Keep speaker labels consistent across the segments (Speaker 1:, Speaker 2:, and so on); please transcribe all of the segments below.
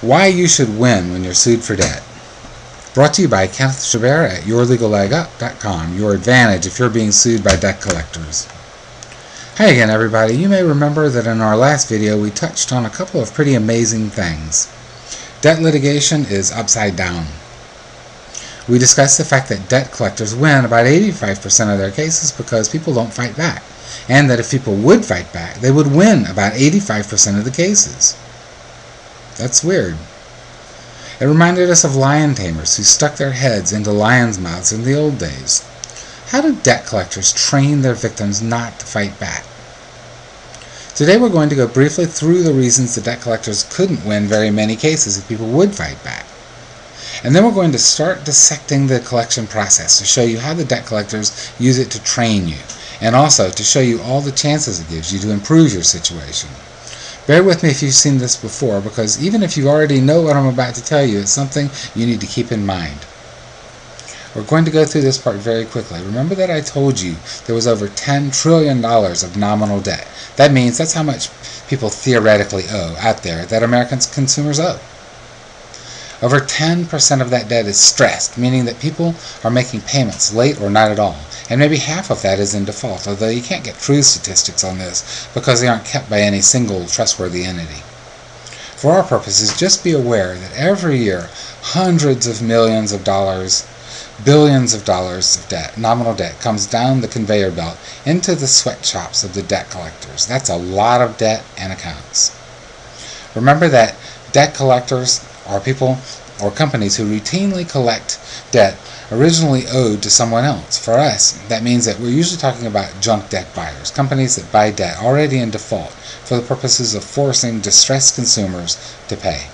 Speaker 1: Why you should win when you're sued for debt. Brought to you by countersue at yourlegallegup.com. Your advantage if you're being sued by debt collectors. Hi again, everybody. You may remember that in our last video we touched on a couple of pretty amazing things. Debt litigation is upside down. We discussed the fact that debt collectors win about 85% of their cases because people don't fight back, and that if people would fight back, they would win about 85% of the cases. That's weird. It reminded us of lion tamers who stuck their heads into lions' mouths in the old days. How do debt collectors train their victims not to fight back? Today we're going to go briefly through the reasons the debt collectors couldn't win very many cases if people would fight back. And then we're going to start dissecting the collection process to show you how the debt collectors use it to train you, and also to show you all the chances it gives you to improve your situation. Bear with me if you've seen this before, because even if you already know what I'm about to tell you, it's something you need to keep in mind. We're going to go through this part very quickly. Remember that I told you there was over $10 trillion of nominal debt. That means that's how much people theoretically owe out there, that American consumers owe. Over 10% of that debt is stressed, meaning that people are making payments late or not at all. And maybe half of that is in default, although you can't get true statistics on this because they aren't kept by any single trustworthy entity. For our purposes, just be aware that every year, hundreds of millions of dollars, billions of dollars of debt, nominal debt, comes down the conveyor belt into the sweatshops of the debt collectors. That's a lot of debt and accounts. Remember that debt collectors are people or companies who routinely collect debt originally owed to someone else. For us, that means that we're usually talking about junk debt buyers, companies that buy debt already in default for the purposes of forcing distressed consumers to pay.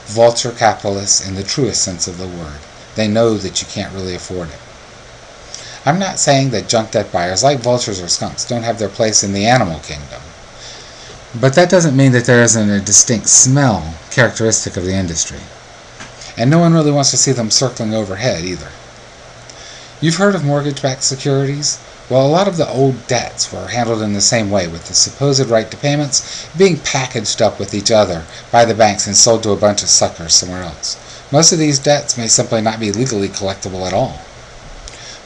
Speaker 1: Vulture capitalists in the truest sense of the word. They know that you can't really afford it. I'm not saying that junk debt buyers, like vultures or skunks, don't have their place in the animal kingdom. But that doesn't mean that there isn't a distinct smell characteristic of the industry. And no one really wants to see them circling overhead either. You've heard of mortgage-backed securities? Well, a lot of the old debts were handled in the same way, with the supposed right to payments being packaged up with each other by the banks and sold to a bunch of suckers somewhere else. Most of these debts may simply not be legally collectible at all.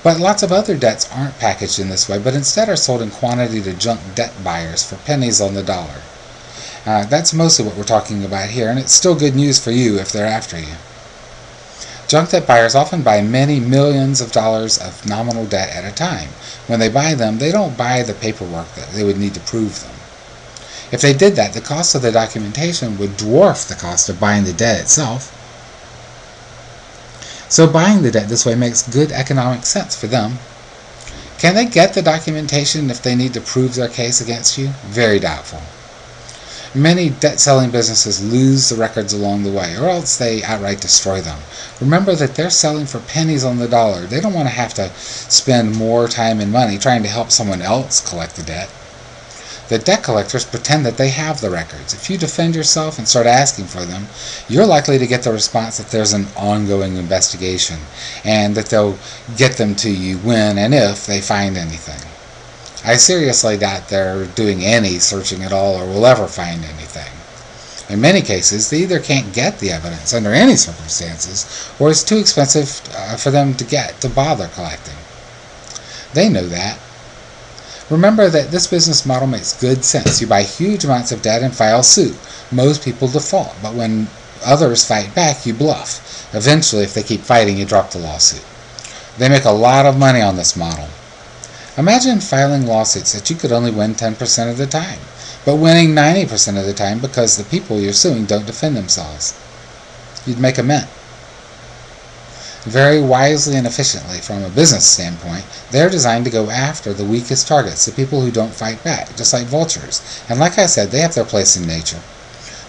Speaker 1: But lots of other debts aren't packaged in this way, but instead are sold in quantity to junk debt buyers for pennies on the dollar. That's mostly what we're talking about here, and it's still good news for you if they're after you. Junk debt buyers often buy many millions of dollars of nominal debt at a time. When they buy them, they don't buy the paperwork that they would need to prove them. If they did that, the cost of the documentation would dwarf the cost of buying the debt itself. So buying the debt this way makes good economic sense for them. Can they get the documentation if they need to prove their case against you? Very doubtful. Many debt-selling businesses lose the records along the way, or else they outright destroy them. Remember that they're selling for pennies on the dollar. They don't want to have to spend more time and money trying to help someone else collect the debt. The debt collectors pretend that they have the records. If you defend yourself and start asking for them, you're likely to get the response that there's an ongoing investigation, and that they'll get them to you when and if they find anything. I seriously doubt they're doing any searching at all or will ever find anything. In many cases, they either can't get the evidence under any circumstances, or it's too expensive for them to bother collecting. They know that. Remember that this business model makes good sense. You buy huge amounts of debt and file suit. Most people default, but when others fight back, you bluff. Eventually, if they keep fighting, you drop the lawsuit. They make a lot of money on this model. Imagine filing lawsuits that you could only win 10% of the time, but winning 90% of the time because the people you're suing don't defend themselves. You'd make a mint. Very wisely and efficiently, from a business standpoint, they're designed to go after the weakest targets, the people who don't fight back, just like vultures. And like I said, they have their place in nature.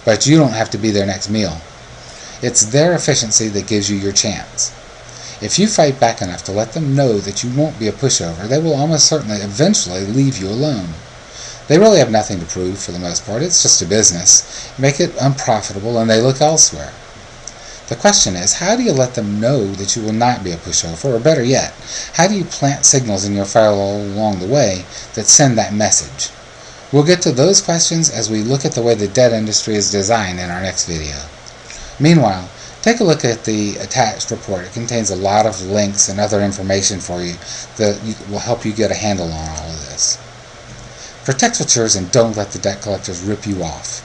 Speaker 1: But you don't have to be their next meal. It's their efficiency that gives you your chance. If you fight back enough to let them know that you won't be a pushover, they will almost certainly eventually leave you alone. They really have nothing to prove for the most part. It's just a business. Make it unprofitable and they look elsewhere. The question is, how do you let them know that you will not be a pushover, or better yet, how do you plant signals in your file all along the way that send that message? We'll get to those questions as we look at the way the debt industry is designed in our next video. Meanwhile, take a look at the attached report. It contains a lot of links and other information for you that will help you get a handle on all of this. Protect what's yours and don't let the debt collectors rip you off.